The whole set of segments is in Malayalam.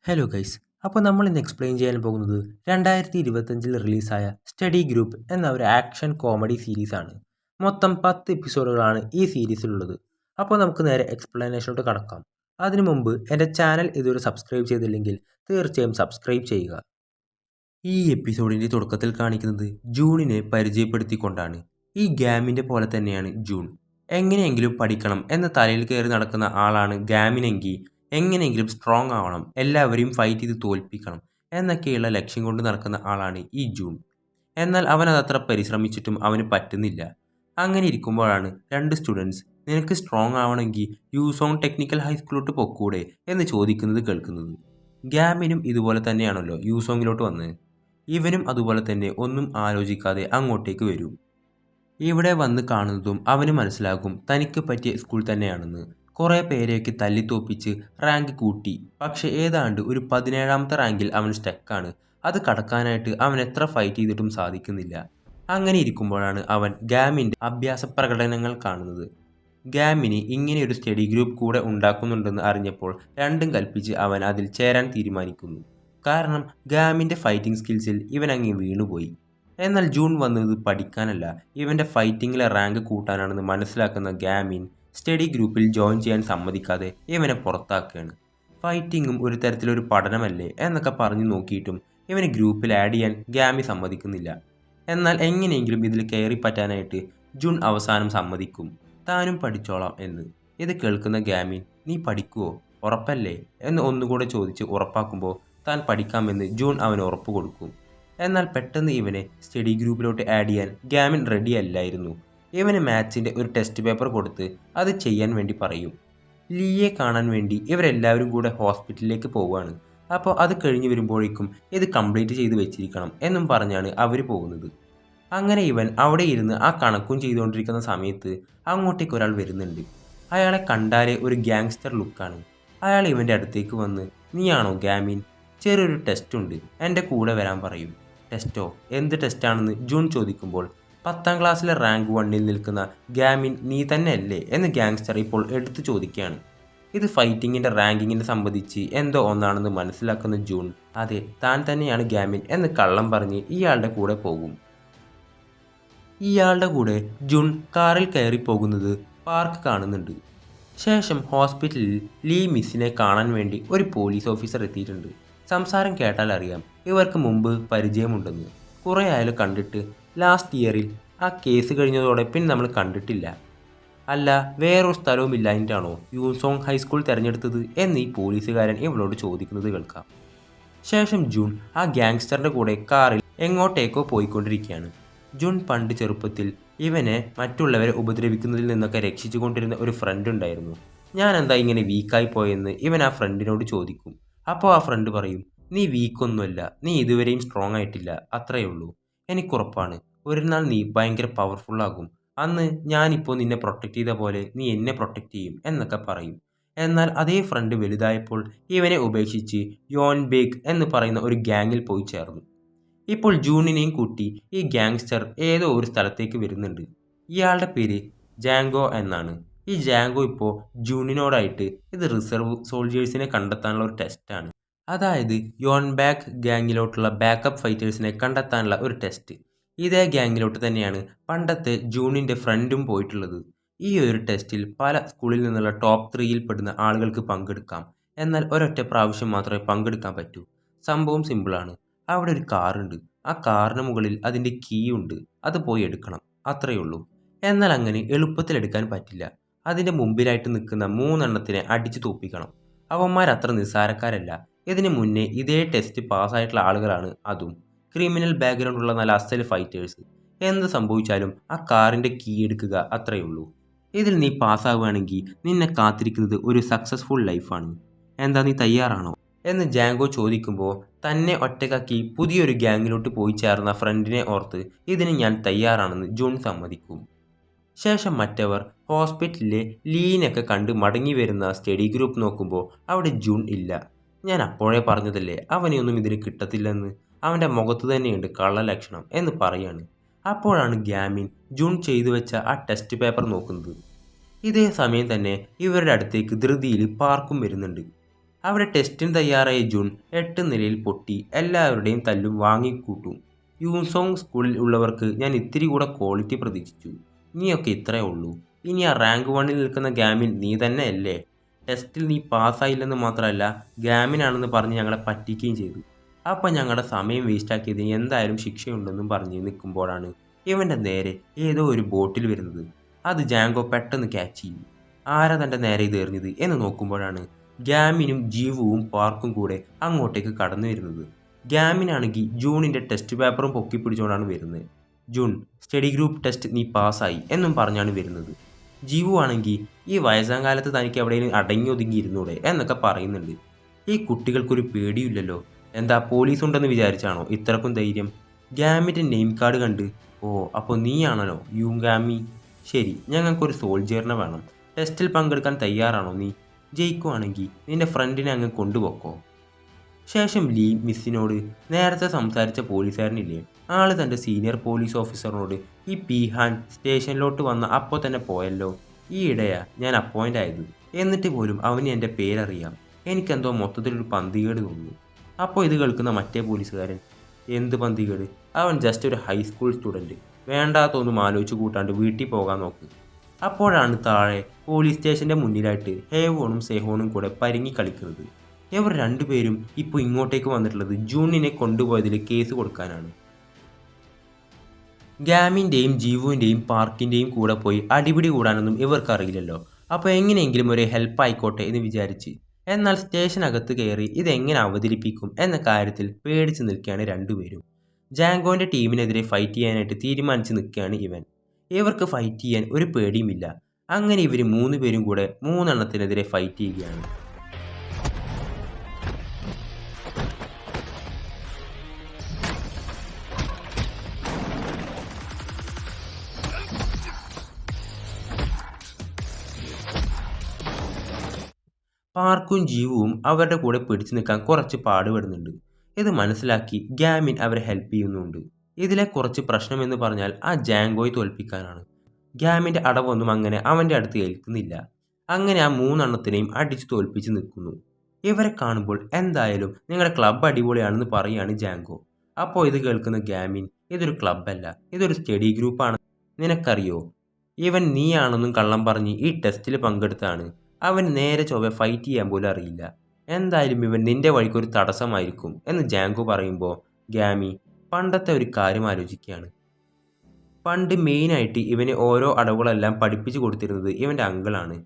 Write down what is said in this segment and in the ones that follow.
Hello guys. അപ്പോൾ നമ്മൾ ഇന്ന് എക്സ്പ്ലെയിൻ ചെയ്യാൻ പോകുന്നത് 2025 റിലീസായ സ്റ്റഡി ഗ്രൂപ്പ് എന്ന ഒരു ആക്ഷൻ കോമഡി സീരീസാണ്. മൊത്തം 10 എപ്പിസോഡുകളാണ് ഈ സീരീസിലുള്ളത്. അപ്പോൾ നമുക്ക് നേരെ എക്സ്പ്ലനേഷനോട്ട് കടക്കാം. അതിനു മുമ്പ് എൻ്റെ ചാനൽ ഇതുവരെ സബ്സ്ക്രൈബ് ചെയ്തില്ലെങ്കിൽ തീർച്ചയായും സബ്സ്ക്രൈബ് ചെയ്യുക. ഈ എപ്പിസോഡിൻ്റെ തുടക്കത്തിൽ കാണിക്കുന്നത് ജൂണിനെ പരിചയപ്പെടുത്തിക്കൊണ്ടാണ്. ഈ ഗാമിൻ്റെ പോലെ തന്നെയാണ് ജൂൺ. എങ്ങനെയെങ്കിലും പഠിക്കണം എന്ന തലയിൽ കയറി നടക്കുന്ന ആളാണ് ഗാമിനെങ്കിൽ എങ്ങനെയെങ്കിലും സ്ട്രോങ് ആവണം, എല്ലാവരെയും ഫൈറ്റ് ചെയ്ത് തോൽപ്പിക്കണം എന്നൊക്കെയുള്ള ലക്ഷ്യം കൊണ്ട് നടക്കുന്ന ആളാണ് ഈ ജൂൺ. എന്നാൽ അവൻ അതത്ര പരിശ്രമിച്ചിട്ടും അവന് പറ്റുന്നില്ല. അങ്ങനെ ഇരിക്കുമ്പോഴാണ് രണ്ട് സ്റ്റുഡൻസ് നിനക്ക് സ്ട്രോങ് ആവണമെങ്കിൽ യൂസോങ് ടെക്നിക്കൽ ഹൈസ്കൂളിലോട്ട് പൊക്കൂടെ എന്ന് ചോദിക്കുന്നത് കേൾക്കുന്നത്. ഗാമിനും ഇതുപോലെ തന്നെയാണല്ലോ യൂസോങ്ങിലോട്ട് വന്നത്. ഇവനും അതുപോലെ തന്നെ ഒന്നും ആലോചിക്കാതെ അങ്ങോട്ടേക്ക് വരും. ഇവിടെ വന്ന് കാണുന്നതും അവന് മനസ്സിലാകും തനിക്ക് പറ്റിയ സ്കൂൾ തന്നെയാണെന്ന്. കുറേ പേരെയൊക്കെ തല്ലിത്തോപ്പിച്ച് റാങ്ക് കൂട്ടി, പക്ഷെ ഏതാണ്ട് ഒരു 17ാമത്തെ റാങ്കിൽ അവൻ സ്റ്റക്കാണ്. അത് കടക്കാനായിട്ട് അവൻ എത്ര ഫൈറ്റ് ചെയ്തിട്ടും സാധിക്കുന്നില്ല. അങ്ങനെ ഇരിക്കുമ്പോഴാണ് അവൻ ഗാമിൻ്റെ അഭ്യാസ പ്രകടനങ്ങൾ കാണുന്നത്. ഗാമിന് ഇങ്ങനെയൊരു സ്റ്റഡി ഗ്രൂപ്പ് കൂടെ ഉണ്ടാക്കുന്നുണ്ടെന്ന് അറിഞ്ഞപ്പോൾ രണ്ടും കൽപ്പിച്ച് അവൻ അതിൽ ചേരാൻ തീരുമാനിക്കുന്നു. കാരണം ഗാമിൻ്റെ ഫൈറ്റിംഗ് സ്കിൽസിൽ ഇവൻ അങ്ങ് വീണുപോയി. എന്നാൽ ജൂൺ വന്നത് പഠിക്കാനല്ല, ഇവൻ്റെ ഫൈറ്റിങ്ങിലെ റാങ്ക് കൂട്ടാനാണെന്ന് മനസ്സിലാക്കുന്ന ഗാമിൻ സ്റ്റഡി ഗ്രൂപ്പിൽ ജോയിൻ ചെയ്യാൻ സമ്മതിക്കാതെ ഇവനെ പുറത്താക്കുകയാണ്. ഫൈറ്റിങ്ങും ഒരു തരത്തിലൊരു പഠനമല്ലേ എന്നൊക്കെ പറഞ്ഞു നോക്കിയിട്ടും ഇവനെ ഗ്രൂപ്പിൽ ആഡ് ചെയ്യാൻ ഗാമി സമ്മതിക്കുന്നില്ല. എന്നാൽ എങ്ങനെയെങ്കിലും ഇതിൽ കയറി പറ്റാനായിട്ട് ജൂൺ അവസാനം സമ്മതിക്കും, താനും പഠിച്ചോളാം എന്ന്. ഇത് കേൾക്കുന്ന ഗാമിൻ നീ പഠിക്കുവോ, ഉറപ്പല്ലേ എന്ന് ഒന്നുകൂടെ ചോദിച്ച് ഉറപ്പാക്കുമ്പോൾ താൻ പഠിക്കാമെന്ന് ജൂൺ അവന് ഉറപ്പ് കൊടുക്കും. എന്നാൽ പെട്ടെന്ന് ഇവനെ സ്റ്റഡി ഗ്രൂപ്പിലോട്ട് ആഡ് ചെയ്യാൻ ഗാമിൻ റെഡി അല്ലായിരുന്നു. ഇവന് മാത്സിൻ്റെ ഒരു ടെസ്റ്റ് പേപ്പർ കൊടുത്ത് അത് ചെയ്യാൻ വേണ്ടി പറയും. ലീയെ കാണാൻ വേണ്ടി ഇവരെല്ലാവരും കൂടെ ഹോസ്പിറ്റലിലേക്ക് പോവുകയാണ്. അപ്പോൾ അത് കഴിഞ്ഞ് വരുമ്പോഴേക്കും ഇത് കംപ്ലീറ്റ് ചെയ്ത് വെച്ചിരിക്കണം എന്നും പറഞ്ഞാണ് അവർ പോകുന്നത്. അങ്ങനെ ഇവൻ അവിടെ ഇരുന്ന് ആ കണക്കും ചെയ്തുകൊണ്ടിരിക്കുന്ന സമയത്ത് അങ്ങോട്ടേക്ക് ഒരാൾ വരുന്നുണ്ട്. അയാളെ കണ്ടാലേ ഒരു ഗ്യാങ്സ്റ്റർ ലുക്കാണ്. അയാൾ ഇവൻ്റെ അടുത്തേക്ക് വന്ന് നീയാണോ ഗാമിൻ, ചെറിയൊരു ടെസ്റ്റ് ഉണ്ട്, എൻ്റെ കൂടെ വരാൻ പറയും. ടെസ്റ്റോ, എന്ത് ടെസ്റ്റാണെന്ന് ജൂൺ ചോദിക്കുമ്പോൾ 10ാം ക്ലാസ്സിലെ റാങ്ക് 1ൽ നിൽക്കുന്ന ഗാമിൻ നീ തന്നെ അല്ലേ എന്ന് ഗ്യാങ്സ്റ്റർ ഇപ്പോൾ എടുത്തു ചോദിക്കുകയാണ്. ഇത് ഫൈറ്റിങ്ങിൻ്റെ റാങ്കിങ്ങിനെ സംബന്ധിച്ച് എന്തോ ഒന്നാണെന്ന് മനസ്സിലാക്കുന്ന ജൂൺ അതെ താൻ തന്നെയാണ് ഗാമിൻ എന്ന് കള്ളം പറഞ്ഞ് ഇയാളുടെ കൂടെ പോകും. ഇയാളുടെ കൂടെ ജൂൺ കാറിൽ കയറി പോകുന്നത് പാർക്ക് കാണുന്നുണ്ട്. ശേഷം ഹോസ്പിറ്റലിൽ ലീ മിസ്സിനെ കാണാൻ വേണ്ടി ഒരു പോലീസ് ഓഫീസർ എത്തിയിട്ടുണ്ട്. സംസാരം കേട്ടാൽ അറിയാം ഇവർക്ക് മുമ്പ് പരിചയമുണ്ടെന്ന്. കുറേ ആയാലും കണ്ടിട്ട്, ലാസ്റ്റ് ഇയറിൽ ആ കേസ് കഴിഞ്ഞതോടെ പിന്നെ നമ്മൾ കണ്ടിട്ടില്ല. അല്ല വേറൊരു സ്ഥലവും ഇല്ലാഞ്ഞിട്ടാണോ യൂസോങ് ഹൈസ്കൂൾ തിരഞ്ഞെടുത്തത് എന്ന് ഈ പോലീസുകാരൻ ഇവളോട് ചോദിക്കുന്നത് കേൾക്കാം. ശേഷം ജൂൺ ആ ഗ്യാങ്സ്റ്ററിൻ്റെ കൂടെ കാറിൽ എങ്ങോട്ടേക്കോ പോയിക്കൊണ്ടിരിക്കുകയാണ്. ജൂൺ പണ്ട് ചെറുപ്പത്തിൽ ഇവനെ മറ്റുള്ളവരെ ഉപദ്രവിക്കുന്നതിൽ നിന്നൊക്കെ രക്ഷിച്ചു കൊണ്ടിരുന്ന ഒരു ഫ്രണ്ട് ഉണ്ടായിരുന്നു. ഞാൻ എന്താ ഇങ്ങനെ വീക്കായി പോയെന്ന് ഇവൻ ആ ഫ്രണ്ടിനോട് ചോദിക്കും. അപ്പോൾ ആ ഫ്രണ്ട് പറയും നീ വീക്കൊന്നുമല്ല, നീ ഇതുവരെയും സ്ട്രോങ് ആയിട്ടില്ല, അത്രയേ ഉള്ളൂ. എനിക്കുറപ്പാണ് ഒരു നാൾ നീ ഭയങ്കര പവർഫുള്ളാകും. അന്ന് ഞാനിപ്പോൾ നിന്നെ പ്രൊട്ടക്റ്റ് ചെയ്ത പോലെ നീ എന്നെ പ്രൊട്ടക്റ്റ് ചെയ്യും എന്നൊക്കെ പറയും. എന്നാൽ അതേ ഫ്രണ്ട് വലുതായപ്പോൾ ഇവനെ ഉപേക്ഷിച്ച് യോൻ ബേഗ് എന്ന് പറയുന്ന ഒരു ഗ്യാങ്ങിൽ പോയി ചേർന്നു. ഇപ്പോൾ ജൂണിനെയും കൂട്ടി ഈ ഗ്യാങ്സ്റ്റർ ഏതോ ഒരു സ്ഥലത്തേക്ക് വരുന്നുണ്ട്. ഇയാളുടെ പേര് ജാങ്കോ എന്നാണ്. ഈ ജാങ്കോ ഇപ്പോൾ ജൂണിനോടായിട്ട് ഇത് റിസർവ് സോൾജേഴ്സിനെ കണ്ടെത്താനുള്ള ഒരു ടെസ്റ്റാണ്. അതായത് യോൺബാക്ക് ഗ്യാങ്ങിലോട്ടുള്ള ബാക്കപ്പ് ഫൈറ്റേഴ്സിനെ കണ്ടെത്താനുള്ള ഒരു ടെസ്റ്റ്. ഇതേ ഗ്യാങ്ങിലോട്ട് തന്നെയാണ് പണ്ടത്തെ ജൂണിൻ്റെ ഫ്രണ്ടും പോയിട്ടുള്ളത്. ഈ ഒരു ടെസ്റ്റിൽ പല സ്കൂളിൽ നിന്നുള്ള ടോപ്പ് 3യിൽ പെടുന്ന ആളുകൾക്ക് പങ്കെടുക്കാം. എന്നാൽ ഒരൊറ്റ പ്രാവശ്യം മാത്രമേ പങ്കെടുക്കാൻ പറ്റൂ. സംഭവം സിമ്പിളാണ്. അവിടെ ഒരു കാറുണ്ട്, ആ കാറിന് മുകളിൽ അതിൻ്റെ കീ ഉണ്ട്, അത് പോയി എടുക്കണം, അത്രയേ ഉള്ളൂ. എന്നാൽ അങ്ങനെ എളുപ്പത്തിൽ എടുക്കാൻ പറ്റില്ല. അതിൻ്റെ മുമ്പിലായിട്ട് നിൽക്കുന്ന 3 അടിച്ചു തോപ്പിക്കണം. അവന്മാരത്ര നിസ്സാരക്കാരല്ല. ഇതിന് മുന്നേ ഇതേ ടെസ്റ്റ് പാസ്സായിട്ടുള്ള ആളുകളാണ്. അതും ക്രിമിനൽ ബാക്ക്ഗ്രൗണ്ടുള്ള നല്ല അസൽ ഫൈറ്റേഴ്സ്. എന്ത് സംഭവിച്ചാലും ആ കാറിൻ്റെ കീ എടുക്കുക, അത്രയേ ഉള്ളൂ. ഇതിൽ നീ പാസ്സാവുകയാണെങ്കിൽ നിന്നെ കാത്തിരിക്കുന്നത് ഒരു സക്സസ്ഫുൾ ലൈഫാണ്. എന്താ നീ തയ്യാറാണോ എന്ന് ജാങ്കോ ചോദിക്കുമ്പോൾ തന്നെ ഒറ്റക്കാക്കി പുതിയൊരു ഗ്യാങ്ങിലോട്ട് പോയി ചേർന്ന ഫ്രണ്ടിനെ ഓർത്ത് ഇതിന് ഞാൻ തയ്യാറാണെന്ന് ജൂൺ സമ്മതിക്കും. ശേഷം മറ്റവർ ഹോസ്പിറ്റലിലെ ലീനൊക്കെ കണ്ട് മടങ്ങി വരുന്ന സ്റ്റഡി ഗ്രൂപ്പ് നോക്കുമ്പോൾ അവിടെ ജൂൺ ഇല്ല. ഞാൻ അപ്പോഴേ പറഞ്ഞതല്ലേ അവനെയൊന്നും ഇതിന് കിട്ടത്തില്ലെന്ന്, അവൻ്റെ മുഖത്ത് തന്നെയുണ്ട് കള്ളലക്ഷണം എന്ന് പറയാണ്. അപ്പോഴാണ് ഗാമിൻ ജൂൺ ചെയ്തു വെച്ച ആ ടെസ്റ്റ് പേപ്പർ നോക്കുന്നത്. ഇതേ സമയം തന്നെ ഇവരുടെ അടുത്തേക്ക് ധൃതിയിൽ പാർക്കും വരുന്നുണ്ട്. അവിടെ ടെസ്റ്റിന് തയ്യാറായ ജൂൺ 8 നിലയിൽ പൊട്ടി എല്ലാവരുടെയും തല്ലും വാങ്ങിക്കൂട്ടും. യൂസോങ് സ്കൂളിൽ ഉള്ളവർക്ക് ഞാൻ ഇത്തിരി കൂടെ ക്വാളിറ്റി പ്രതീക്ഷിച്ചു. നീയൊക്കെ ഇത്രയേ ഉള്ളൂ. ഇനി ആ റാങ്ക് 1ൽ നിൽക്കുന്ന ഗാമിൻ നീ തന്നെ അല്ലേ? ടെസ്റ്റിൽ നീ പാസ്സായില്ലെന്ന് മാത്രമല്ല ഗാമിനാണെന്ന് പറഞ്ഞ് ഞങ്ങളെ പറ്റിക്കുകയും ചെയ്തു. അപ്പം ഞങ്ങളുടെ സമയം വേസ്റ്റാക്കിയതിന് എന്തായാലും ശിക്ഷയുണ്ടെന്നും പറഞ്ഞ് നിൽക്കുമ്പോഴാണ് ഇവൻ്റെ നേരെ ഏതോ ഒരു ബോട്ടിൽ വരുന്നത്. അത് ജാങ്കോ പെട്ടെന്ന് ക്യാച്ച് ചെയ്യും. ആരാ തൻ്റെ നേരെ ഇത് എറിഞ്ഞത് എന്ന് നോക്കുമ്പോഴാണ് ഗാമിനും ജീവുവും പാർക്കും കൂടെ അങ്ങോട്ടേക്ക് കടന്നു വരുന്നത്. ഗാമിനാണെങ്കിൽ ജൂണിൻ്റെ ടെസ്റ്റ് പേപ്പറും പൊക്കി പിടിച്ചുകൊണ്ടാണ് വരുന്നത്. ജൂൺ, സ്റ്റഡി ഗ്രൂപ്പ് ടെസ്റ്റ് നീ പാസ്സായി എന്നും പറഞ്ഞാണ് വരുന്നത്. ജീവു ആണെങ്കിൽ ഈ വയസ്സാം കാലത്ത് തനിക്ക് എവിടെയും അടങ്ങി ഒതുങ്ങി ഇരുന്നൂടെ എന്നൊക്കെ പറയുന്നുണ്ട്. ഈ കുട്ടികൾക്കൊരു പേടിയില്ലല്ലോ, എന്താ പോലീസ് ഉണ്ടെന്ന് വിചാരിച്ചാണോ ഇത്രക്കും ധൈര്യം? ഗാമിൻ്റെ നെയിം കാർഡ് കണ്ട്, ഓ അപ്പോൾ നീയാണല്ലോ യുഗാമി, ശരി ഞങ്ങൾക്കൊരു സോൾജിയറിനെ വേണം. ടെസ്റ്റിൽ പങ്കെടുക്കാൻ തയ്യാറാണോ നീ? ജയിക്കുവാണെങ്കിൽ നിന്റെ ഫ്രണ്ടിനെ അങ്ങ് കൊണ്ടുപോക്കോ. ശേഷം ലീ മിസ്സിനോട് നേരത്തെ സംസാരിച്ച പോലീസുകാരനില്ലേ, ആള് തൻ്റെ സീനിയർ പോലീസ് ഓഫീസറിനോട് ഈ പീഹാൻ സ്റ്റേഷനിലോട്ട് വന്ന അപ്പോൾ തന്നെ പോയല്ലോ, ഈ ഇടയാ ഞാൻ അപ്പോയിൻ്റ് ആയത്, എന്നിട്ട് പോലും അവന് എൻ്റെ പേരറിയാം, എനിക്കെന്തോ മൊത്തത്തിലൊരു പന്തികേട് തോന്നുന്നു. അപ്പോൾ ഇത് കേൾക്കുന്ന മറ്റേ പോലീസുകാരൻ, എന്ത് പന്തികേട്, അവൻ ജസ്റ്റ് ഒരു ഹൈസ്കൂൾ സ്റ്റുഡൻറ്റ്, വേണ്ടാത്തൊന്നും ആലോചിച്ച് കൂട്ടാണ്ട് വീട്ടിൽ പോകാൻ നോക്ക്. അപ്പോഴാണ് താഴെ പോലീസ് സ്റ്റേഷൻ്റെ മുന്നിലായിട്ട് ഹേവോണും സെഹോണും കൂടെ പരിങ്ങി കളിക്കുന്നത്. ഇവർ രണ്ടുപേരും ഇപ്പോൾ ഇങ്ങോട്ടേക്ക് വന്നിട്ടുള്ളത് ജൂണിനെ കൊണ്ടുപോയതിൽ കേസ് കൊടുക്കാനാണ്. ഗാമിൻ്റെയും ജീവുവിൻ്റെയും പാർക്കിൻ്റെയും കൂടെ പോയി അടിപിടി കൂടാനൊന്നും ഇവർക്കറിയില്ലല്ലോ. അപ്പോൾ എങ്ങനെയെങ്കിലും ഒരു ഹെൽപ്പ് ആയിക്കോട്ടെ എന്ന് വിചാരിച്ച്, എന്നാൽ സ്റ്റേഷനകത്ത് കയറി ഇതെങ്ങനെ അവതരിപ്പിക്കും എന്ന കാര്യത്തിൽ പേടിച്ച് നിൽക്കുകയാണ് രണ്ടുപേരും. ജാങ്കോൻ്റെ ടീമിനെതിരെ ഫൈറ്റ് ചെയ്യാനായിട്ട് തീരുമാനിച്ച് നിൽക്കുകയാണ് ഇവൻ. ഇവർക്ക് ഫൈറ്റ് ചെയ്യാൻ ഒരു പേടിയുമില്ല. അങ്ങനെ ഇവർ 3 പേരും കൂടെ 3 എണ്ണത്തിനെതിരെ ഫൈറ്റ് ചെയ്യുകയാണ്. പാർക്കും ജീവുവും അവരുടെ കൂടെ പിടിച്ചു നിൽക്കാൻ കുറച്ച് പാടുപെടുന്നുണ്ട്. ഇത് മനസ്സിലാക്കി ഗാമിൻ അവരെ ഹെൽപ്പ് ചെയ്യുന്നുണ്ട്. ഇതിലെ കുറച്ച് പ്രശ്നമെന്ന് പറഞ്ഞാൽ ആ ജാങ്കോയെ തോൽപ്പിക്കാനാണ്. ഗാമിൻ്റെ അടവൊന്നും അങ്ങനെ അവൻ്റെ അടുത്ത് ഏൽക്കുന്നില്ല. അങ്ങനെ ആ 3 എണ്ണത്തിനെയും അടിച്ചു തോൽപ്പിച്ച് നിൽക്കുന്നു. ഇവരെ കാണുമ്പോൾ എന്തായാലും നിങ്ങളുടെ ക്ലബ്ബ് അടിപൊളിയാണെന്ന് പറയുകയാണ് ജാങ്കോ. അപ്പോൾ ഇത് കേൾക്കുന്ന ഗാമിൻ, ഇതൊരു ക്ലബ്ബല്ല, ഇതൊരു സ്റ്റഡി ഗ്രൂപ്പാണ്, നിനക്കറിയോ, ഇവൻ നീയാണെന്നും കള്ളം പറഞ്ഞ് ഈ ടെസ്റ്റിൽ പങ്കെടുത്താണ്, അവൻ നേരെ ചൊവ്വ ഫൈറ്റ് ചെയ്യാൻ പോലും അറിയില്ല, എന്തായാലും ഇവൻ നിന്റെ വഴിക്കൊരു തടസ്സമായിരിക്കും എന്ന് ജാങ്കോ പറയുമ്പോൾ ഗാമി പണ്ടത്തെ ഒരു കാര്യം ആലോചിക്കുകയാണ്. പണ്ട് മെയിനായിട്ട് ഇവന് ഓരോ അടവുകളെല്ലാം പഠിപ്പിച്ചു കൊടുത്തിരുന്നത് ഇവൻ്റെ അങ്കിളാണ്.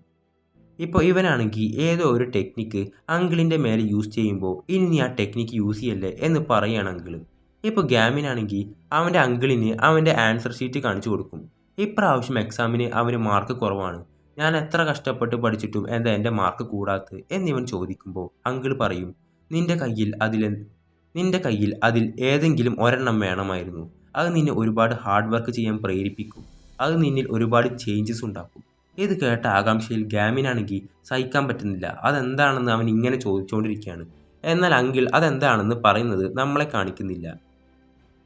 ഇപ്പോൾ ഇവനാണെങ്കിൽ ഏതോ ഒരു ടെക്നിക്ക് അങ്കിളിൻ്റെ മേലെ യൂസ് ചെയ്യുമ്പോൾ ഇനി നീ ആ ടെക്നിക്ക് യൂസ് ചെയ്യല്ലേ എന്ന് പറയുകയാണ് അങ്കിള്. ഇപ്പോൾ ഗാമിനാണെങ്കിൽ അവൻ്റെ അങ്കിളിന് അവൻ്റെ ആൻസർ ഷീറ്റ് കാണിച്ചു കൊടുക്കും. ഇപ്രാവശ്യം എക്സാമിന് അവന് മാർക്ക് കുറവാണ്, ഞാൻ എത്ര കഷ്ടപ്പെട്ട് പഠിച്ചിട്ടും എന്താ എൻ്റെ മാർക്ക് കൂടാത്തത് എന്നിവൻ ചോദിക്കുമ്പോൾ അങ്കിൾ പറയും, നിന്റെ കയ്യിൽ അതിൽ ഏതെങ്കിലും ഒരെണ്ണം വേണമായിരുന്നു, അത് നിന്നെ ഒരുപാട് ഹാർഡ് വർക്ക് ചെയ്യാൻ പ്രേരിപ്പിക്കും, അത് നിന്നിൽ ഒരുപാട് ചേഞ്ചസ് ഉണ്ടാക്കും. ഇത് കേട്ട ആകാംക്ഷയിൽ ഗാമിനാണെങ്കിൽ സഹിക്കാൻ പറ്റുന്നില്ല, അതെന്താണെന്ന് അവൻ ഇങ്ങനെ ചോദിച്ചുകൊണ്ടിരിക്കുകയാണ്. എന്നാൽ അങ്കിൾ അതെന്താണെന്ന് പറയുന്നത് നമ്മളെ കാണിക്കുന്നില്ല.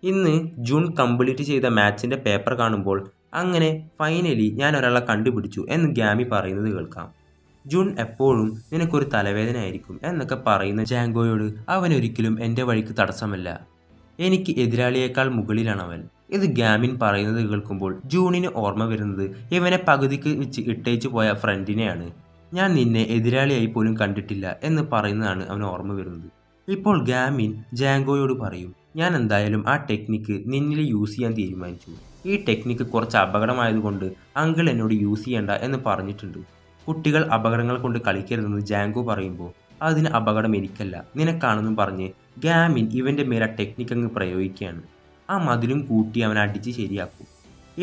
ഇന്ന് ജൂൺ കംപ്ലീറ്റ് ചെയ്ത മാച്ചിൻ്റെ പേപ്പർ കാണുമ്പോൾ അങ്ങനെ ഫൈനലി ഞാൻ ഒരാളെ കണ്ടുപിടിച്ചു എന്ന് ഗാമി പറയുന്നത് കേൾക്കാം. ജൂൺ എപ്പോഴും നിനക്കൊരു തലവേദന ആയിരിക്കും എന്നൊക്കെ പറയുന്ന ജാങ്കോയോട് അവനൊരിക്കലും എൻ്റെ വഴിക്ക് തടസ്സമല്ല, എനിക്ക് എതിരാളിയേക്കാൾ മുകളിലാണ് അവൻ. ഇത് ഗാമിൻ പറയുന്നത് കേൾക്കുമ്പോൾ ജൂണിന് ഓർമ്മ വരുന്നത് ഇവനെ പകുതിക്ക് വെച്ച് ഇട്ടേച്ചു പോയ ഫ്രണ്ടിനെയാണ്. ഞാൻ നിന്നെ എതിരാളിയായി പോലും കണ്ടിട്ടില്ല എന്ന് പറയുന്നതാണ് അവന് ഓർമ്മ വരുന്നത്. ഇപ്പോൾ ഗാമിൻ ജാങ്കോയോട് പറയും, ഞാൻ എന്തായാലും ആ ടെക്നിക്ക് നിന്നിൽ യൂസ് ചെയ്യാൻ തീരുമാനിച്ചു, ഈ ടെക്നിക്ക് കുറച്ച് അപകടമായതുകൊണ്ട് അങ്കിൾ എന്നോട് യൂസ് ചെയ്യണ്ട എന്ന് പറഞ്ഞിട്ടുണ്ട്. കുട്ടികൾ അപകടങ്ങൾ കൊണ്ട് കളിക്കരുതെന്ന് ജാങ്കോ പറയുമ്പോൾ അതിന് അപകടം എനിക്കല്ല നിനക്കാണെന്നും പറഞ്ഞ് ഗാമിൻ ഇവൻ്റെ മേലെ ടെക്നിക്ക് അങ്ങ് പ്രയോഗിക്കുകയാണ്. ആ മതിലും കൂട്ടി അവൻ അടിച്ച് ശരിയാക്കും.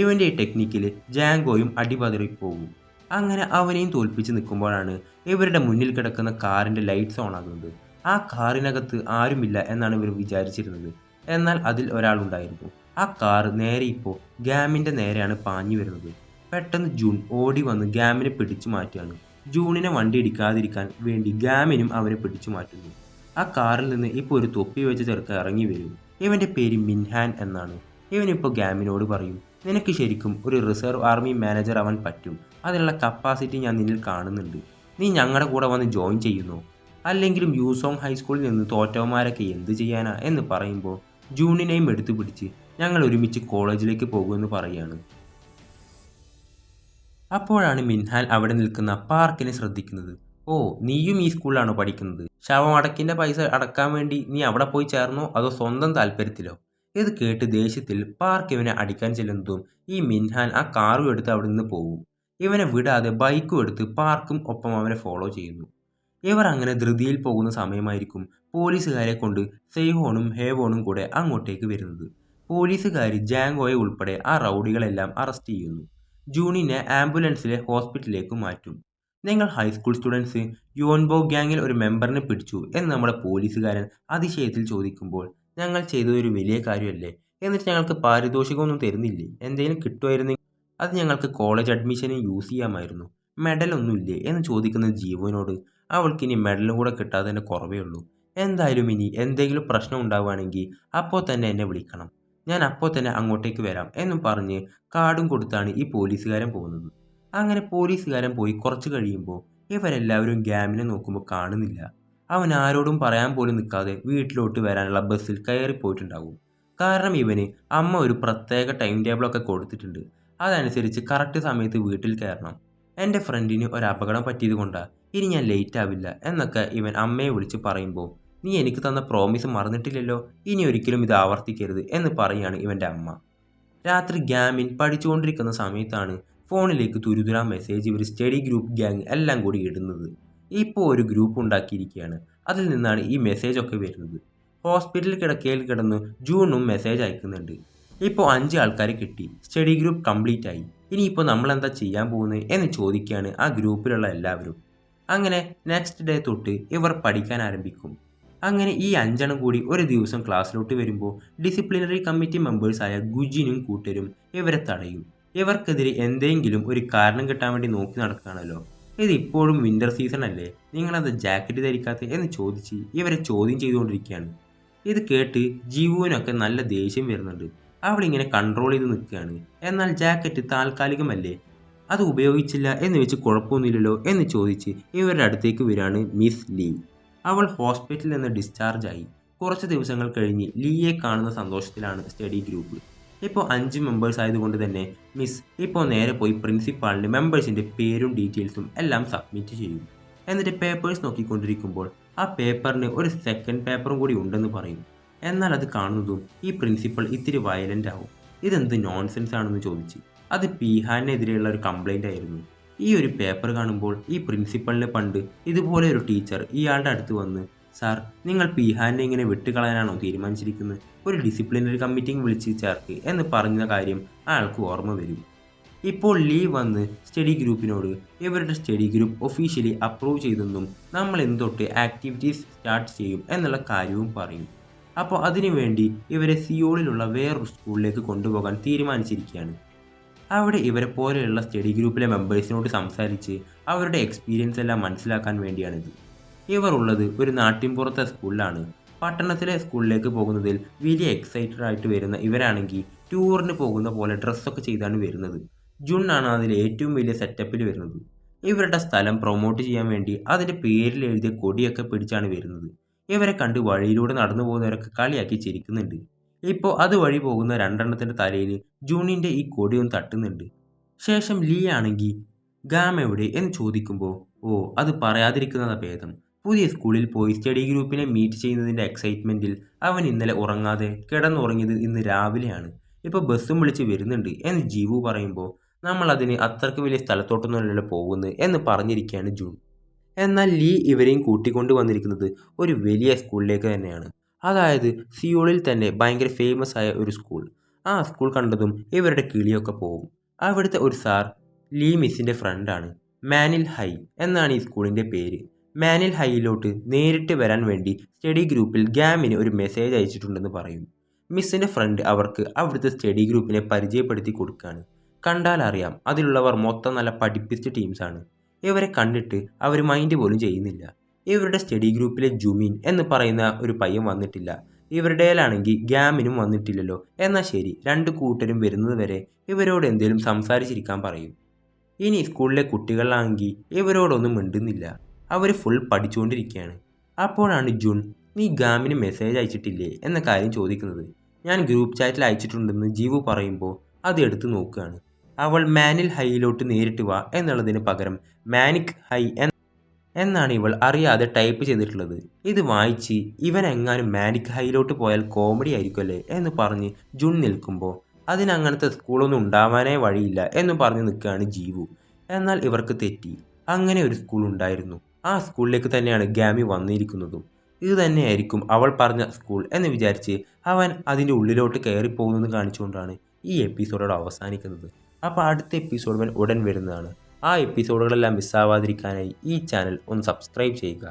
ഇവൻ്റെ ഈ ടെക്നിക്കിൽ ജാങ്കോയും അടിപതറിപ്പോകും. അങ്ങനെ അവനെയും തോൽപ്പിച്ച് നിൽക്കുമ്പോഴാണ് ഇവരുടെ മുന്നിൽ കിടക്കുന്ന കാറിൻ്റെ ലൈറ്റ്സ് ഓൺ ആകുന്നത്. ആ കാറിനകത്ത് ആരുമില്ല എന്നാണ് ഇവർ വിചാരിച്ചിരുന്നത്, എന്നാൽ അതിൽ ഒരാളുണ്ടായിരുന്നു. ആ കാർ നേരെ ഇപ്പോൾ ഗാമിൻ്റെ നേരെയാണ് പാഞ്ഞു വരുന്നത്. പെട്ടെന്ന് ജൂൺ ഓടി വന്ന് ഗാമിനെ പിടിച്ചു മാറ്റുകയാണ്. ജൂണിനെ വണ്ടി ഇടിക്കാതിരിക്കാൻ വേണ്ടി ഗാമിനും അവനെ പിടിച്ചു മാറ്റുന്നു. ആ കാറിൽ നിന്ന് ഇപ്പോൾ ഒരു തൊപ്പി വെച്ച ചെറുക്കൻ ഇറങ്ങി വരും. ഇവൻ്റെ പേര് മിൻഹാൻ എന്നാണ്. ഇവനിപ്പോൾ ഗാമിനോട് പറയും, നിനക്ക് ശരിക്കും ഒരു റിസർവ് ആർമി മാനേജർ ആവാൻ പറ്റും, അതിനുള്ള കപ്പാസിറ്റി ഞാൻ നിന്നിൽ കാണുന്നുണ്ട്, നീ ഞങ്ങളുടെ കൂടെ വന്ന് ജോയിൻ ചെയ്യുന്നു. അല്ലെങ്കിലും യൂസോങ് ഹൈസ്കൂളിൽ നിന്ന് തോറ്റവന്മാരൊക്കെ എന്ത് ചെയ്യാനാ എന്ന് പറയുമ്പോൾ ജൂണിനെയും എടുത്തു പിടിച്ച് ഞങ്ങൾ ഒരുമിച്ച് കോളേജിലേക്ക് പോകുമെന്ന് പറയുകയാണ്. അപ്പോഴാണ് മിൻഹാൻ അവിടെ നിൽക്കുന്ന പാർക്കിനെ ശ്രദ്ധിക്കുന്നത്. ഓ, നീയും ഈ സ്കൂളിലാണോ പഠിക്കുന്നത്? ശവമടക്കിന്റെ പൈസ അടക്കാൻ വേണ്ടി നീ അവിടെ പോയി ചേർന്നോ അതോ സ്വന്തം താല്പര്യത്തിലോ? ഇത് കേട്ട് ദേഷ്യത്തിൽ പാർക്ക് ഇവനെ അടിക്കാൻ ചെല്ലുന്നതും ഈ മിൻഹാൻ ആ കാറും എടുത്ത് അവിടെ നിന്ന് പോകും. ഇവനെ വിടാതെ ബൈക്കും എടുത്ത് പാർക്കും ഒപ്പം അവനെ ഫോളോ ചെയ്യുന്നു. ഇവർ അങ്ങനെ ധൃതിയിൽ പോകുന്ന സമയമായിരിക്കും പോലീസുകാരെ കൊണ്ട് സെയ്ഹോണും ഹേവോണും കൂടെ അങ്ങോട്ടേക്ക് വരുന്നത്. പോലീസുകാർ ജാങ്കോയെ ഉൾപ്പെടെ ആ റൗഡികളെല്ലാം അറസ്റ്റ് ചെയ്യുന്നു. ജൂണിനെ ആംബുലൻസിലെ ഹോസ്പിറ്റലിലേക്ക് മാറ്റും. നിങ്ങൾ ഹൈസ്കൂൾ സ്റ്റുഡൻസ് യോൻബോ ഗ്യാങ്ങിൽ ഒരു മെമ്പറിനെ പിടിച്ചു എന്ന് നമ്മുടെ പോലീസുകാരൻ അതിശയത്തിൽ ചോദിക്കുമ്പോൾ ഞങ്ങൾ ചെയ്തൊരു വലിയ കാര്യമല്ലേ, എന്നിട്ട് ഞങ്ങൾക്ക് പാരിതോഷികമൊന്നും തരുന്നില്ലേ, എന്തെങ്കിലും കിട്ടുമായിരുന്നെങ്കിൽ അത് ഞങ്ങൾക്ക് കോളേജ് അഡ്മിഷന് യൂസ് ചെയ്യാമായിരുന്നു, മെഡലൊന്നുമില്ലേ എന്ന് ചോദിക്കുന്ന ജീവനോട് അവൾക്കിനി മെഡലും കൂടെ കിട്ടാത്തതിൻ്റെ കുറവേ ഉള്ളൂ. എന്തായാലും ഇനി എന്തെങ്കിലും പ്രശ്നം ഉണ്ടാവുകയാണെങ്കിൽ അപ്പോൾ തന്നെ എന്നെ വിളിക്കണം, ഞാൻ അപ്പോൾ തന്നെ അങ്ങോട്ടേക്ക് വരാം എന്നും പറഞ്ഞ് കാർഡും കൊടുത്താണ് ഈ പോലീസുകാരൻ പോകുന്നത്. അങ്ങനെ പോലീസുകാരൻ പോയി കുറച്ച് കഴിയുമ്പോൾ ഇവരെല്ലാവരും ഗ്യാമിനെ നോക്കുമ്പോൾ കാണുന്നില്ല. അവൻ ആരോടും പറയാൻ പോലും നിൽക്കാതെ വീട്ടിലോട്ട് വരാനുള്ള ബസ്സിൽ കയറിപ്പോയിട്ടുണ്ടാവും. കാരണം ഇവന് അമ്മ ഒരു പ്രത്യേക ടൈം ടേബിളൊക്കെ കൊടുത്തിട്ടുണ്ട്, അതനുസരിച്ച് കറക്റ്റ് സമയത്ത് വീട്ടിൽ കയറണം. എൻ്റെ ഫ്രണ്ടിന് ഒരു അപകടം പറ്റിയത് കൊണ്ടാണ് ഇനി ഞാൻ ലേറ്റ് ആവില്ല എന്നൊക്കെ ഇവൻ അമ്മയെ വിളിച്ച് പറയുമ്പോൾ നീ എനിക്ക് തന്ന പ്രോമിസ് മറന്നിട്ടില്ലല്ലോ, ഇനി ഒരിക്കലും ഇത് ആവർത്തിക്കരുത് എന്ന് പറയുകയാണ് ഇവൻ്റെ അമ്മ. രാത്രി ഗ്യാമിൻ പഠിച്ചുകൊണ്ടിരിക്കുന്ന സമയത്താണ് ഫോണിലേക്ക് തുരുതുരാ മെസ്സേജ് ഇവർ സ്റ്റഡി ഗ്രൂപ്പ് ഗ്യാങ് എല്ലാം കൂടി ഇടുന്നത്. ഇപ്പോൾ ഒരു ഗ്രൂപ്പ് ഉണ്ടാക്കിയിരിക്കുകയാണ്, അതിൽ നിന്നാണ് ഈ മെസ്സേജ് ഒക്കെ വരുന്നത്. ഹോസ്പിറ്റൽ കിടക്കയിൽ കിടന്ന് ജൂണും മെസ്സേജ് അയക്കുന്നുണ്ട്. ഇപ്പോൾ 5 ആൾക്കാരെ കിട്ടി, സ്റ്റഡി ഗ്രൂപ്പ് കംപ്ലീറ്റ് ആയി, ഇനിയിപ്പോൾ നമ്മളെന്താ ചെയ്യാൻ പോകുന്നത് എന്ന് ചോദിക്കുകയാണ് ആ ഗ്രൂപ്പിലുള്ള എല്ലാവരും. അങ്ങനെ നെക്സ്റ്റ് ഡേ തൊട്ട് ഇവർ പഠിക്കാൻ ആരംഭിക്കും. അങ്ങനെ ഈ 5 എണ്ണം കൂടി ഒരു ദിവസം ക്ലാസ്സിലോട്ട് വരുമ്പോൾ ഡിസിപ്ലിനറി കമ്മിറ്റി മെമ്പേഴ്സായ ഗുജിനും കൂട്ടരും ഇവരെ തടയും. ഇവർക്കെതിരെ എന്തെങ്കിലും ഒരു കാരണം കിട്ടാൻ വേണ്ടി നോക്കി നടക്കുകയാണല്ലോ, ഇത് ഇപ്പോഴും വിൻ്റർ സീസൺ അല്ലേ, നിങ്ങളത് ജാക്കറ്റ് ധരിക്കാത്ത എന്ന് ചോദിച്ച് ഇവരെ ചോദ്യം ചെയ്തുകൊണ്ടിരിക്കുകയാണ്. ഇത് കേട്ട് ജീവുവിനൊക്കെ നല്ല ദേഷ്യം വരുന്നുണ്ട്. അവളിങ്ങനെ കൺട്രോൾ ചെയ്ത് നിൽക്കുകയാണ്. എന്നാൽ ജാക്കറ്റ് താൽക്കാലികമല്ലേ, അത് ഉപയോഗിച്ചില്ല എന്ന് വെച്ച് കുഴപ്പമൊന്നുമില്ലല്ലോ എന്ന് ചോദിച്ച് ഇവരുടെ അടുത്തേക്ക് വരികയാണ് മിസ് ലീ. അവൾ ഹോസ്പിറ്റലിൽ നിന്ന് ഡിസ്ചാർജായി. കുറച്ച് ദിവസങ്ങൾ കഴിഞ്ഞ് ലീയെ കാണുന്ന സന്തോഷത്തിലാണ് സ്റ്റഡി ഗ്രൂപ്പ്. ഇപ്പോൾ 5 മെമ്പേഴ്സ് ആയതുകൊണ്ട് തന്നെ മിസ് ഇപ്പോൾ നേരെ പോയി പ്രിൻസിപ്പാളിൻ്റെ മെമ്പേഴ്സിൻ്റെ പേരും ഡീറ്റെയിൽസും എല്ലാം സബ്മിറ്റ് ചെയ്യും. എന്നിട്ട് പേപ്പേഴ്സ് നോക്കിക്കൊണ്ടിരിക്കുമ്പോൾ ആ പേപ്പറിന് ഒരു സെക്കൻഡ് പേപ്പറും കൂടി ഉണ്ടെന്ന് പറയും. എന്നാൽ അത് കാണുന്നതും ഈ പ്രിൻസിപ്പൾ ഇത്തിരി വയലൻ്റ് ആവും. ഇതെന്ത് നോൺസെൻസ് ആണെന്ന് ചോദിച്ച്. അത് പീഹാനെതിരെയുള്ള ഒരു കംപ്ലൈൻ്റ് ആയിരുന്നു. ഈ ഒരു പേപ്പർ കാണുമ്പോൾ ഈ പ്രിൻസിപ്പളിനെ പണ്ട് ഇതുപോലെ ഒരു ടീച്ചർ ഇയാളുടെ അടുത്ത് വന്ന് സാർ, നിങ്ങൾ പീഹാനെ ഇങ്ങനെ വിട്ടുകളയാനാണോ തീരുമാനിച്ചിരിക്കുന്നത്, ഒരു ഡിസിപ്ലിനറി കമ്മിറ്റിയും വിളിച്ച് ചേർക്ക് എന്ന് പറഞ്ഞ കാര്യം അയാൾക്ക് ഓർമ്മ വരും. ഇപ്പോൾ ലീ വന്ന് സ്റ്റഡി ഗ്രൂപ്പിനോട് ഇവരുടെ സ്റ്റഡി ഗ്രൂപ്പ് ഒഫീഷ്യലി അപ്രൂവ് ചെയ്തെന്നും നമ്മൾ എന്തൊട്ട് ആക്ടിവിറ്റീസ് സ്റ്റാർട്ട് ചെയ്യും എന്നുള്ള കാര്യവും പറയും. അപ്പോൾ അതിനുവേണ്ടി ഇവരെ സിയോളിലുള്ള വേറൊരു സ്കൂളിലേക്ക് കൊണ്ടുപോകാൻ തീരുമാനിച്ചിരിക്കുകയാണ്. അവിടെ ഇവരെ പോലെയുള്ള സ്റ്റഡി ഗ്രൂപ്പിലെ മെമ്പേഴ്സിനോട് സംസാരിച്ച് അവരുടെ എക്സ്പീരിയൻസ് എല്ലാം മനസ്സിലാക്കാൻ വേണ്ടിയാണിത്. ഇവർ ഉള്ളത് ഒരു നാട്ടിൻപുറത്തെ സ്കൂളിലാണ്. പട്ടണത്തിലെ സ്കൂളിലേക്ക് പോകുന്നതിൽ വലിയ എക്സൈറ്റഡ് ആയിട്ട് വരുന്ന ഇവരാണെങ്കിൽ ടൂറിന് പോകുന്ന പോലെ ഡ്രസ്സൊക്കെ ചെയ്താണ് വരുന്നത്. ജുൺ ആണ് അതിൽ ഏറ്റവും വലിയ സെറ്റപ്പിൽ വരുന്നത്. ഇവരുടെ സ്ഥലം പ്രൊമോട്ട് ചെയ്യാൻ വേണ്ടി അതിൻ്റെ പേരിൽ എഴുതിയ കൊടിയൊക്കെ പിടിച്ചാണ് വരുന്നത്. ഇവരെ കണ്ട് വഴിയിലൂടെ നടന്നു പോകുന്നവരൊക്കെ കളിയാക്കി ചിരിക്കുന്നുണ്ട്. ഇപ്പോൾ അതുവഴി പോകുന്ന 2 എണ്ണത്തിൻ്റെ തലയിൽ ജൂണിൻ്റെ ഈ കൊടിയൊന്ന് തട്ടുന്നുണ്ട്. ശേഷം ലീ ആണെങ്കിൽ ഗാം എവിടെ എന്ന് ചോദിക്കുമ്പോൾ ഓ, അത് പറയാതിരിക്കുന്നതാണ് ഭേദം. പുതിയ സ്കൂളിൽ പോയി സ്റ്റഡി ഗ്രൂപ്പിനെ മീറ്റ് ചെയ്യുന്നതിൻ്റെ എക്സൈറ്റ്മെൻറ്റിൽ അവൻ ഇന്നലെ ഉറങ്ങാതെ കിടന്നുറങ്ങിയത് ഇന്ന് രാവിലെയാണ്. ഇപ്പോൾ ബസ്സും വിളിച്ച് വരുന്നുണ്ട് എന്ന് ജീവു പറയുമ്പോൾ നമ്മൾ അതിന് അത്രയ്ക്ക് വലിയ സ്ഥലത്തോട്ടൊന്നുമല്ലല്ലോ പോകുന്നത് എന്ന് പറഞ്ഞിരിക്കുകയാണ് ജൂൺ. എന്നാൽ ലീ ഇവരെയും കൂട്ടിക്കൊണ്ട് വന്നിരിക്കുന്നത് ഒരു വലിയ സ്കൂളിലേക്ക് തന്നെയാണ്. അതായത് സിയോളിൽ തന്നെ ഭയങ്കര ഫേമസ് ആയ ഒരു സ്കൂൾ. ആ സ്കൂൾ കണ്ടതും ഇവരുടെ കിളിയൊക്കെ പോകും. അവിടുത്തെ ഒരു സാർ ലീ മിസ്സിൻ്റെ ഫ്രണ്ടാണ്. മാനിൽ ഹൈ എന്നാണ് ഈ സ്കൂളിൻ്റെ പേര്. മാനിൽ ഹൈയിലോട്ട് നേരിട്ട് വരാൻ വേണ്ടി സ്റ്റഡി ഗ്രൂപ്പിൽ ഗാമിന് ഒരു മെസ്സേജ് അയച്ചിട്ടുണ്ടെന്ന് പറയും. മിസ്സിൻ്റെ ഫ്രണ്ട് അവർക്ക് അവിടുത്തെ സ്റ്റഡി ഗ്രൂപ്പിനെ പരിചയപ്പെടുത്തി കൊടുക്കുകയാണ്. കണ്ടാൽ അറിയാം, അതിലുള്ളവർ മൊത്തം നല്ല പഠിപ്പിച്ച ടീംസാണ്. ഇവരെ കണ്ടിട്ട് അവർ മൈൻഡ് പോലും ചെയ്യുന്നില്ല. ഇവരുടെ സ്റ്റഡി ഗ്രൂപ്പിലെ ജുമിൻ എന്ന് പറയുന്ന ഒരു പയ്യൻ വന്നിട്ടില്ല. ഇവരുടെയിലാണെങ്കിൽ ഗ്യാമിനും വന്നിട്ടില്ലല്ലോ. എന്നാൽ ശരി, 2 കൂട്ടരും വരുന്നത് വരെ ഇവരോട് എന്തെങ്കിലും സംസാരിച്ചിരിക്കാൻ പറയും. ഇനി സ്കൂളിലെ കുട്ടികളാണെങ്കിൽ ഇവരോടൊന്നും മിണ്ടുന്നില്ല. അവർ ഫുൾ പഠിച്ചുകൊണ്ടിരിക്കുകയാണ്. അപ്പോഴാണ് ജുൺ നീ ഗാമിന് മെസ്സേജ് അയച്ചിട്ടില്ലേ എന്ന കാര്യം ചോദിക്കുന്നത്. ഞാൻ ഗ്രൂപ്പ് ചാറ്റിൽ അയച്ചിട്ടുണ്ടെന്ന് ജീവു പറയുമ്പോൾ അത് എടുത്തു നോക്കുകയാണ്. അവൾ മാനിൽ ഹൈയിലോട്ട് നേരിട്ട് വാ എന്നുള്ളതിന് പകരം മാനിക് ഹൈ എന്നാണ് ഇവൾ അറിയാതെ ടൈപ്പ് ചെയ്തിട്ടുള്ളത്. ഇത് വായിച്ച് ഇവൻ എങ്ങാനും മാനിക് ഹൈയിലോട്ട് പോയാൽ കോമഡി ആയിരിക്കുമല്ലേ എന്ന് പറഞ്ഞ് ജുൺ നിൽക്കുമ്പോൾ അതിനങ്ങനത്തെ സ്കൂളൊന്നും ഉണ്ടാവാനേ വഴിയില്ല എന്ന് പറഞ്ഞ് നിൽക്കുകയാണ് ജീവു. എന്നാൽ ഇവർക്ക് തെറ്റി. അങ്ങനെ ഒരു സ്കൂൾ ഉണ്ടായിരുന്നു. ആ സ്കൂളിലേക്ക് തന്നെയാണ് ഗാമി വന്നിരിക്കുന്നതും. ഇത് തന്നെയായിരിക്കും അവൾ പറഞ്ഞ സ്കൂൾ എന്ന് വിചാരിച്ച് അവൻ അതിൻ്റെ ഉള്ളിലോട്ട് കയറിപ്പോകുന്നത് കാണിച്ചുകൊണ്ടാണ് ഈ എപ്പിസോഡോട് അവസാനിക്കുന്നത്. അപ്പോൾ അടുത്ത എപ്പിസോഡ് ഉടൻ വരുന്നതാണ്. ആ എപ്പിസോഡുകളെല്ലാം മിസ്സാവാതിരിക്കാനായി ഈ ചാനൽ ഒന്ന് സബ്സ്ക്രൈബ് ചെയ്യുക.